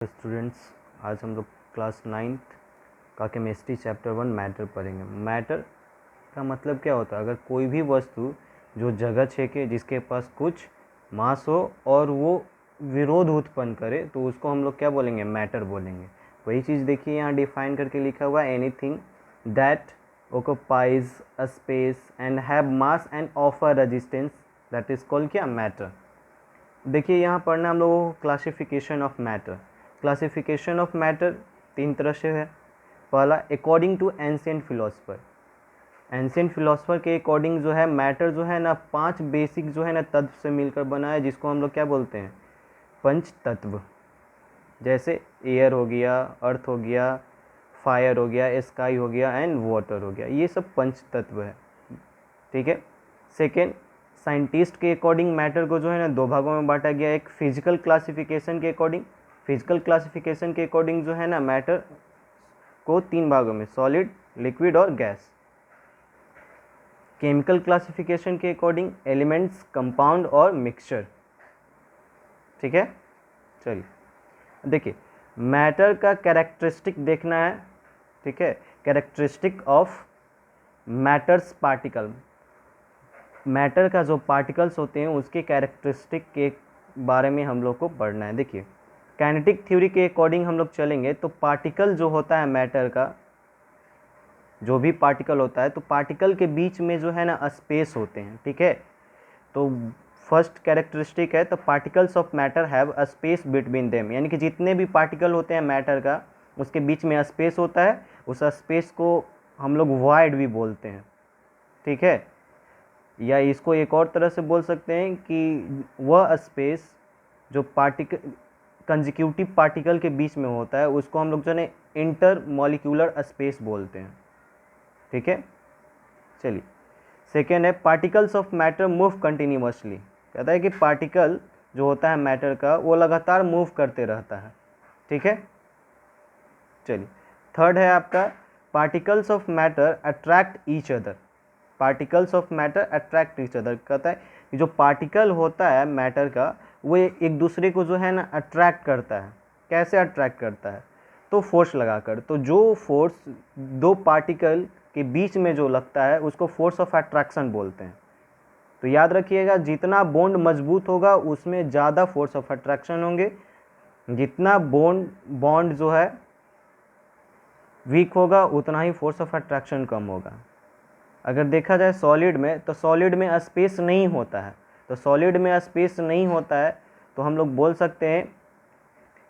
Students, आज हम लोग क्लास 9th का केमिस्ट्री चैप्टर 1 मैटर पढ़ेंगे। मैटर का मतलब क्या होता है? अगर कोई भी वस्तु जो जगह छेके, जिसके पास कुछ मास हो और वो विरोध उत्पन्न करे, तो उसको हम लोग क्या बोलेंगे? मैटर बोलेंगे। वही चीज़ देखिए यहाँ डिफाइन करके लिखा हुआ है, anything that occupies a space and have mass and offer resistance, that is called क्या? मैटर। देखिए यहाँ पढ़ना हम लोगों को classification of matter. Classification of matter 3 तरह से है। पहला, according to ancient philosopher. Ancient philosopher के अकॉर्डिंग जो है मैटर जो है ना 5 बेसिक जो है ना तत्व से मिलकर बना है, जिसको हम लोग क्या बोलते हैं? पंच तत्व। जैसे एयर हो गया, अर्थ हो गया, फायर हो गया, स्काई हो गया एंड वाटर हो गया, ये सब पंच तत्व है। ठीक है। सेकेंड, साइंटिस्ट के अकॉर्डिंग मैटर को जो है ना 2 भागों में बांटा गया। एक फिजिकल क्लासिफिकेशन के अकॉर्डिंग, फिजिकल क्लासिफिकेशन के अकॉर्डिंग जो है ना मैटर को 3 भागों में, सॉलिड, लिक्विड और गैस। केमिकल क्लासिफिकेशन के अकॉर्डिंग एलिमेंट्स, कंपाउंड और मिक्सचर। ठीक है। चलिए देखिए, मैटर का कैरेक्टरिस्टिक देखना है। ठीक है, characteristic of matters particle. Matter का जो पार्टिकल्स होते हैं उसके कैरेक्टरिस्टिक के बारे में हम लोग को पढ़ना है। देखिए, काइनेटिक थ्योरी के अकॉर्डिंग हम लोग चलेंगे तो पार्टिकल जो होता है मैटर का, जो भी पार्टिकल होता है, तो पार्टिकल के बीच में जो है ना स्पेस होते हैं। ठीक है। तो फर्स्ट कैरेक्टरिस्टिक है, तो particles of matter have a space between them, यानी कि जितने भी पार्टिकल होते हैं मैटर का, उसके बीच में स्पेस होता है। उस स्पेस को हम लोग वॉइड भी बोलते हैं। ठीक है। या इसको एक और तरह से बोल सकते हैं कि वह स्पेस जो पार्टिकल कंजिक्यूटिव पार्टिकल के बीच में होता है, उसको हम लोग जो है इंटर मॉलिक्यूलर स्पेस बोलते हैं। ठीक है। चलिए, सेकेंड है, particles of matter move continuously. कहता है कि पार्टिकल जो होता है मैटर का, वो लगातार मूव करते रहता है। ठीक है। चलिए, थर्ड है आपका, particles of matter attract each other. Particles of matter attract each other. कहता है कि जो पार्टिकल होता है मैटर का, वो एक दूसरे को जो है ना अट्रैक्ट करता है। कैसे अट्रैक्ट करता है? तो फोर्स लगाकर। तो जो फोर्स 2 पार्टिकल के बीच में जो लगता है, उसको फोर्स ऑफ अट्रैक्शन बोलते हैं। तो याद रखिएगा, जितना बॉन्ड मजबूत होगा उसमें ज़्यादा फोर्स ऑफ अट्रैक्शन होंगे, जितना बॉन्ड जो है वीक होगा उतना ही फोर्स ऑफ अट्रैक्शन कम होगा। अगर देखा जाए सॉलिड में, तो सॉलिड में स्पेस नहीं होता है। तो सॉलिड में स्पेस नहीं होता है तो हम लोग बोल सकते हैं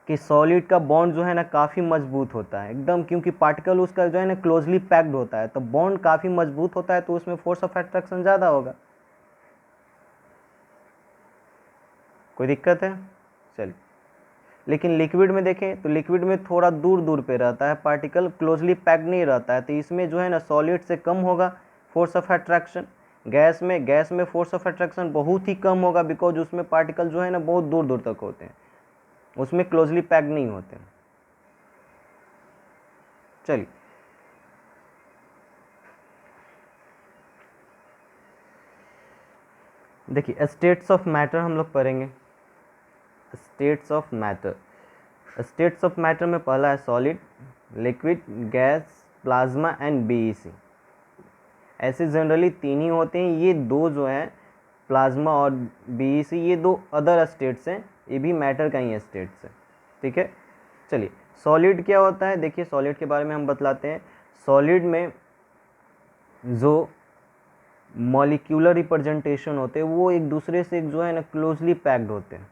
कि सॉलिड का बॉन्ड जो है ना काफ़ी मजबूत होता है एकदम, क्योंकि पार्टिकल उसका जो है ना क्लोजली पैक्ड होता है, तो बॉन्ड काफ़ी मजबूत होता है, तो उसमें फोर्स ऑफ अट्रैक्शन ज़्यादा होगा। कोई दिक्कत है? चलिए, लेकिन लिक्विड में देखें तो लिक्विड में थोड़ा दूर दूर पे रहता है पार्टिकल, क्लोजली पैक्ड नहीं रहता है, तो इसमें जो है ना सॉलिड से कम होगा फोर्स ऑफ अट्रैक्शन। गैस में फोर्स ऑफ अट्रैक्शन बहुत ही कम होगा, बिकॉज उसमें पार्टिकल जो है ना बहुत दूर दूर तक होते हैं, उसमें क्लोजली पैक्ड नहीं होते हैं। चलिए, देखिए स्टेट्स ऑफ मैटर हम लोग पढ़ेंगे। States of matter, states of matter में पहला है solid, liquid, gas, plasma and BEC. ऐसे जनरली 3 ही होते हैं। ये 2 जो हैं, प्लाज्मा और बीईसी, ये 2 अदर स्टेट्स हैं, ये भी मैटर का ही स्टेट्स है। ठीक है। चलिए, सॉलिड क्या होता है? देखिए, सॉलिड के बारे में हम बतलाते हैं। सॉलिड में जो मॉलिक्यूलर रिप्रेजेंटेशन होते हैं वो एक दूसरे से जो है ना क्लोजली पैक्ड होते हैं,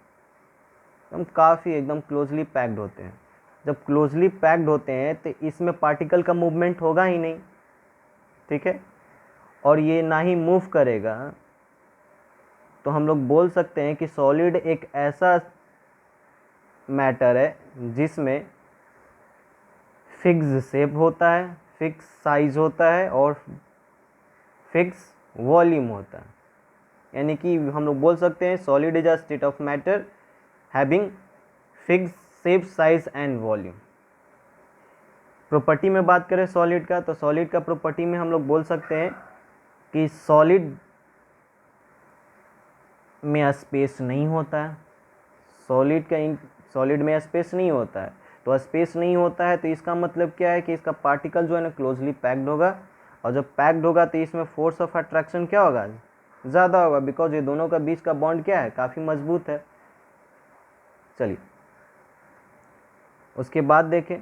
एकदम काफ़ी एकदम क्लोजली पैक्ड होते हैं। जब क्लोजली पैक्ड होते हैं तो इसमें पार्टिकल का मूवमेंट होगा ही नहीं। ठीक है। और ये ना ही मूव करेगा, तो हम लोग बोल सकते हैं कि सॉलिड एक ऐसा मैटर है जिसमें फिक्स शेप होता है, फिक्स साइज होता है और फिक्स वॉल्यूम होता है। यानी कि हम लोग बोल सकते हैं solid is a state of matter having fix shape, size and volume. Property में बात करें सॉलिड का, तो सॉलिड का प्रॉपर्टी में हम लोग बोल सकते हैं कि सॉलिड में स्पेस नहीं होता है। सॉलिड में स्पेस नहीं होता है, तो स्पेस नहीं होता है तो इसका मतलब क्या है कि इसका पार्टिकल जो है ना क्लोजली पैक्ड होगा, और जब पैक्ड होगा तो इसमें फोर्स ऑफ अट्रैक्शन क्या होगा, ज़्यादा होगा, बिकॉज ये दोनों का बीच का बॉन्ड क्या है, काफ़ी मजबूत है। चलिए उसके बाद देखें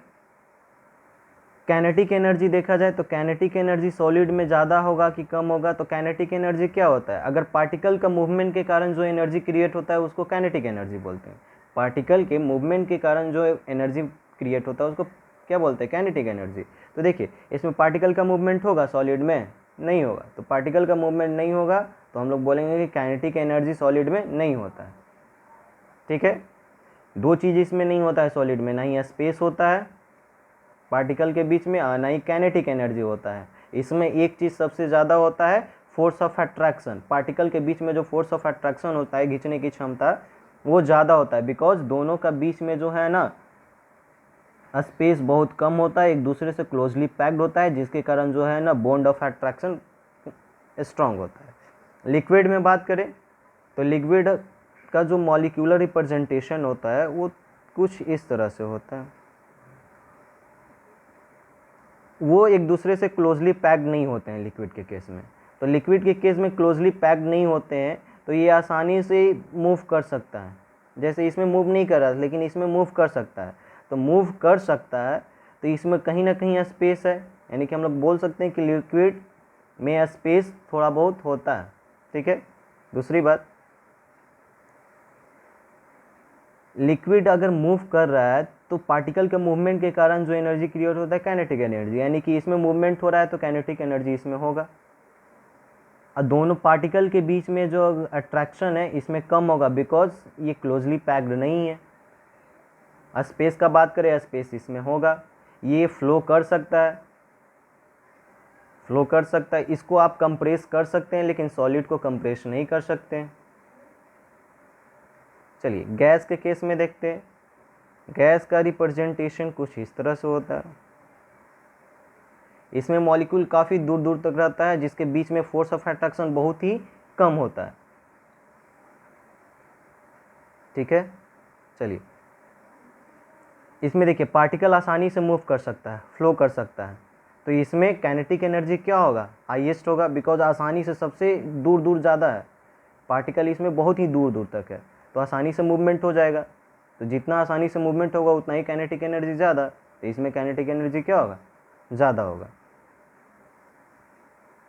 काइनेटिक एनर्जी। देखा जाए तो काइनेटिक एनर्जी सॉलिड में ज़्यादा होगा कि कम होगा, तो काइनेटिक एनर्जी क्या होता है, अगर पार्टिकल का मूवमेंट के कारण जो एनर्जी क्रिएट होता है उसको काइनेटिक एनर्जी बोलते हैं। पार्टिकल के मूवमेंट के कारण जो एनर्जी क्रिएट होता है उसको क्या बोलते हैं, काइनेटिक एनर्जी। तो देखिए इसमें पार्टिकल का मूवमेंट होगा, सॉलिड में नहीं होगा, तो पार्टिकल का मूवमेंट नहीं होगा तो हम लोग बोलेंगे कि काइनेटिक एनर्जी सॉलिड में नहीं होता है। ठीक है, दो चीज़ इसमें नहीं होता है सॉलिड में, ना ही स्पेस होता है पार्टिकल के बीच में, ना ही काइनेटिक एनर्जी होता है। इसमें एक चीज़ सबसे ज़्यादा होता है, फोर्स ऑफ अट्रैक्शन। पार्टिकल के बीच में जो फोर्स ऑफ अट्रैक्शन होता है, खींचने की क्षमता, वो ज़्यादा होता है, बिकॉज दोनों का बीच में जो है ना स्पेस बहुत कम होता है, एक दूसरे से क्लोजली पैक्ड होता है, जिसके कारण जो है ना बॉन्ड ऑफ अट्रैक्शन स्ट्रांग होता है। लिक्विड में बात करें तो लिक्विड का जो मॉलिक्यूलर रिप्रेजेंटेशन होता है वो कुछ इस तरह से होता है, वो एक दूसरे से क्लोजली पैक्ड नहीं होते हैं लिक्विड के केस में। तो लिक्विड के केस में क्लोजली पैक्ड नहीं होते हैं तो ये आसानी से मूव कर सकता है, जैसे इसमें मूव नहीं कर रहा लेकिन इसमें मूव कर सकता है। तो मूव कर सकता है तो इसमें कहीं ना कहीं स्पेस है, यानी कि हम लोग बोल सकते हैं कि लिक्विड में स्पेस थोड़ा बहुत होता है। ठीक है, दूसरी बात, लिक्विड अगर मूव कर रहा है तो पार्टिकल के मूवमेंट के कारण जो एनर्जी क्रिएट होता है काइनेटिक एनर्जी, यानी कि इसमें मूवमेंट हो रहा है तो काइनेटिक एनर्जी इसमें होगा, और दोनों पार्टिकल के बीच में जो अट्रैक्शन है इसमें कम होगा, बिकॉज ये क्लोजली पैक्ड नहीं है। स्पेस का बात करें, स्पेस इसमें होगा, ये फ्लो कर सकता है, फ्लो कर सकता है, इसको आप कंप्रेस कर सकते हैं लेकिन सॉलिड को कंप्रेस नहीं कर सकते हैं। चलिए गैस के केस में देखते हैं, गैस का रिप्रेजेंटेशन कुछ इस तरह से होता है। इसमें मॉलिक्यूल काफ़ी दूर दूर तक रहता है, जिसके बीच में फोर्स ऑफ अट्रैक्शन बहुत ही कम होता है। ठीक है, चलिए इसमें देखिए पार्टिकल आसानी से मूव कर सकता है, फ्लो कर सकता है, तो इसमें काइनेटिक एनर्जी क्या होगा, हाईएस्ट होगा, बिकॉज आसानी से सबसे दूर दूर ज़्यादा है, पार्टिकल इसमें बहुत ही दूर दूर तक है, तो आसानी से मूवमेंट हो जाएगा। तो जितना आसानी से मूवमेंट होगा उतना ही काइनेटिक एनर्जी ज़्यादा, तो इसमें काइनेटिक एनर्जी क्या होगा, ज़्यादा होगा।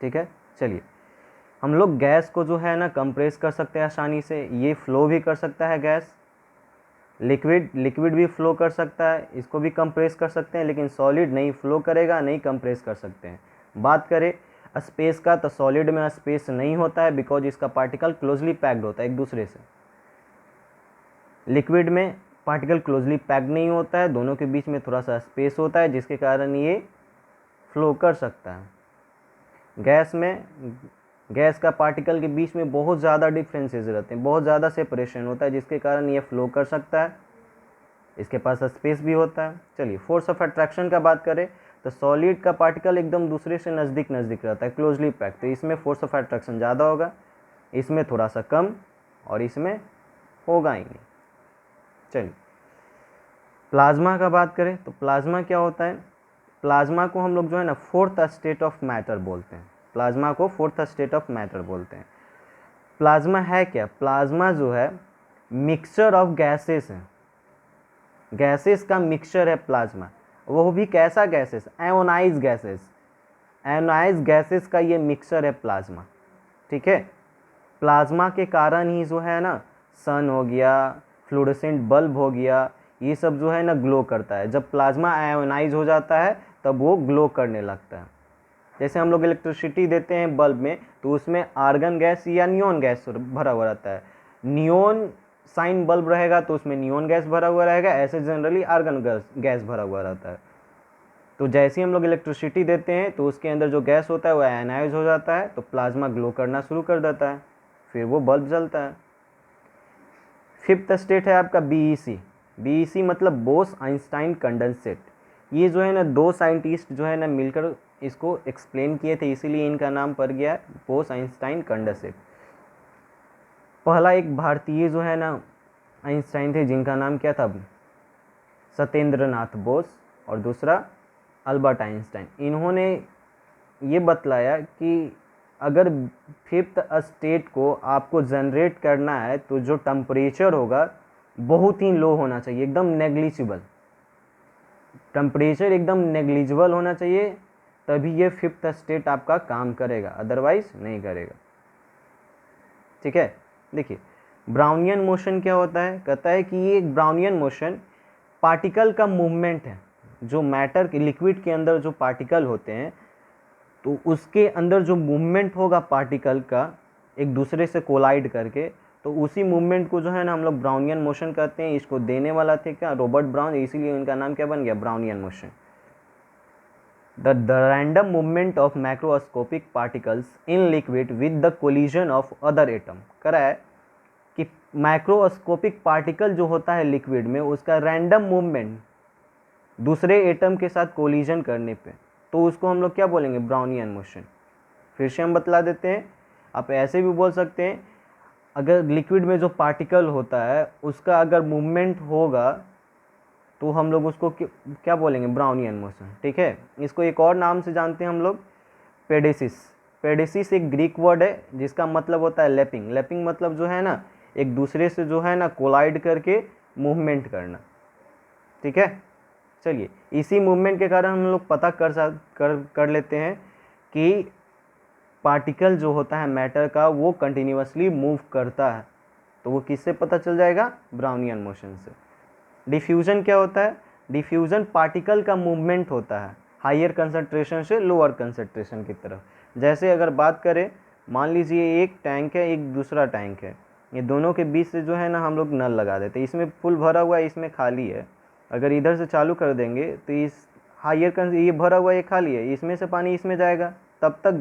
ठीक है, चलिए हम लोग गैस को जो है ना कंप्रेस कर सकते हैं आसानी से, ये फ्लो भी कर सकता है गैस। लिक्विड भी फ्लो कर सकता है, इसको भी कंप्रेस कर सकते हैं, लेकिन सॉलिड नहीं फ्लो करेगा, नहीं कंप्रेस कर सकते हैं। बात करें स्पेस का तो सॉलिड में स्पेस नहीं होता है, बिकॉज इसका पार्टिकल क्लोजली पैक्ड होता है एक दूसरे से। लिक्विड में पार्टिकल क्लोजली पैक्ड नहीं होता है, दोनों के बीच में थोड़ा सा स्पेस होता है, जिसके कारण ये फ्लो कर सकता है। गैस में गैस का पार्टिकल के बीच में बहुत ज़्यादा डिफरेंसेस रहते हैं, बहुत ज़्यादा सेपरेशन होता है, जिसके कारण ये फ्लो कर सकता है, इसके पास स्पेस भी होता है। चलिए फोर्स ऑफ अट्रैक्शन का बात करें तो सॉलिड का पार्टिकल एकदम दूसरे से नज़दीक नज़दीक रहता है, क्लोजली पैक, तो इसमें फोर्स ऑफ अट्रैक्शन ज़्यादा होगा, इसमें थोड़ा सा कम, और इसमें होगा ही नहीं। चलिए प्लाज्मा का बात करें तो प्लाज्मा क्या होता है, प्लाज्मा को हम लोग जो है ना फोर्थ स्टेट ऑफ मैटर बोलते हैं, प्लाज्मा को फोर्थ स्टेट ऑफ मैटर बोलते हैं। प्लाज्मा है क्या, प्लाज्मा जो है मिक्सचर ऑफ गैसेस है, गैसेस का मिक्सचर है प्लाज्मा, वो भी कैसा gases, ionize gases, ionize gases का ये मिक्सचर है प्लाज्मा। ठीक है, प्लाज्मा के कारण ही जो है ना सन हो गया, फ्लोरेसेंट बल्ब हो गया, ये सब जो है ना ग्लो करता है। जब प्लाज्मा आयोनाइज हो जाता है तब वो ग्लो करने लगता है। जैसे हम लोग इलेक्ट्रिसिटी देते हैं बल्ब में तो उसमें आर्गन गैस या नियॉन गैस भरा हुआ रहता है, नियॉन साइन बल्ब रहेगा तो उसमें नियॉन गैस भरा हुआ रहेगा, ऐसे जनरली आर्गन गैस भरा हुआ रहता है। तो जैसे ही हम लोग इलेक्ट्रिसिटी देते हैं तो उसके अंदर जो गैस होता है वो आयनाइज हो जाता है, तो प्लाज्मा ग्लो करना शुरू कर देता है, फिर वो बल्ब जलता है। फिफ्थ स्टेट है आपका बीईसी, बीईसी मतलब बोस आइंस्टाइन कंडेंसेट। ये जो है ना दो साइंटिस्ट जो है ना मिलकर इसको एक्सप्लेन किए थे, इसीलिए इनका नाम पड़ गया बोस आइंस्टाइन कंडेंसेट। पहला एक भारतीय जो है ना आइंस्टाइन थे, जिनका नाम क्या था, सत्येंद्रनाथ बोस और दूसरा अल्बर्ट आइंस्टाइन। इन्होंने ये बतलाया कि अगर फिफ्थ स्टेट को आपको जनरेट करना है तो जो टेम्परेचर होगा बहुत ही लो होना चाहिए, एकदम नेग्लिजिबल, टेम्परेचर एकदम नेग्लिजिबल होना चाहिए, तभी ये फिफ्थ स्टेट आपका काम करेगा, अदरवाइज नहीं करेगा। ठीक है, देखिए ब्राउनियन मोशन क्या होता है, कहता है कि ये ब्राउनियन मोशन पार्टिकल का मूवमेंट है, जो मैटर के लिक्विड के अंदर जो पार्टिकल होते हैं तो उसके अंदर जो मूवमेंट होगा पार्टिकल का एक दूसरे से कोलाइड करके, तो उसी मूवमेंट को जो है ना हम लोग ब्राउनियन मोशन कहते हैं। इसको देने वाला थे क्या, रॉबर्ट ब्राउन, इसीलिए उनका नाम क्या बन गया, Brownian motion. The random movement of macroscopic particles in liquid with the collision of other atom, करा है कि माइक्रोस्कोपिक पार्टिकल जो होता है लिक्विड में उसका रैंडम मूवमेंट दूसरे एटम के साथ कोलिजन करने पे, तो उसको हम लोग क्या बोलेंगे, ब्राउनियन मोशन। फिर से हम बतला देते हैं, आप ऐसे भी बोल सकते हैं, अगर लिक्विड में जो पार्टिकल होता है उसका अगर मूवमेंट होगा तो हम लोग उसको क्या बोलेंगे, ब्राउनियन मोशन। ठीक है, इसको एक और नाम से जानते हैं हम लोग, पेडेसिस। पेडेसिस एक ग्रीक वर्ड है जिसका मतलब होता है लैपिंग। लैपिंग मतलब जो है ना एक दूसरे से जो है ना कोलाइड करके मूवमेंट करना। ठीक है, चलिए इसी मूवमेंट के कारण हम लोग पता कर लेते हैं कि पार्टिकल जो होता है मैटर का वो कंटिन्यूअसली मूव करता है, तो वो किससे पता चल जाएगा, ब्राउनियन मोशन से। डिफ्यूजन क्या होता है, डिफ्यूजन पार्टिकल का मूवमेंट होता है हायर कंसंट्रेशन से लोअर कंसंट्रेशन की तरफ। जैसे अगर बात करें, मान लीजिए एक टैंक है एक दूसरा टैंक है, ये दोनों के बीच से जो है ना हम लोग नल लगा देते हैं, इसमें फुल भरा हुआ है इसमें खाली है, अगर इधर से चालू कर देंगे तो इस हायर ये भरा हुआ ये खाली है, इसमें से पानी इसमें जाएगा, तब तक